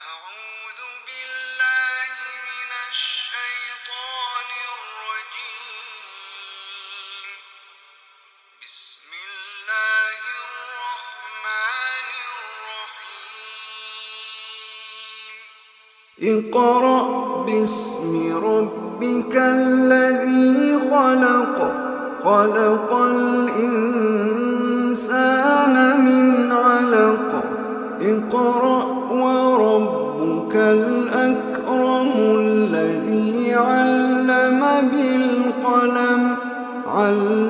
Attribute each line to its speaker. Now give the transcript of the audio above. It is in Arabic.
Speaker 1: أعوذ بالله من الشيطان الرجيم. بسم الله الرحمن الرحيم. اقرأ باسم ربك الذي خلق، خلق الإنسان من علق. اقرأ وربك الأكرم الذي علم بالقلم، علم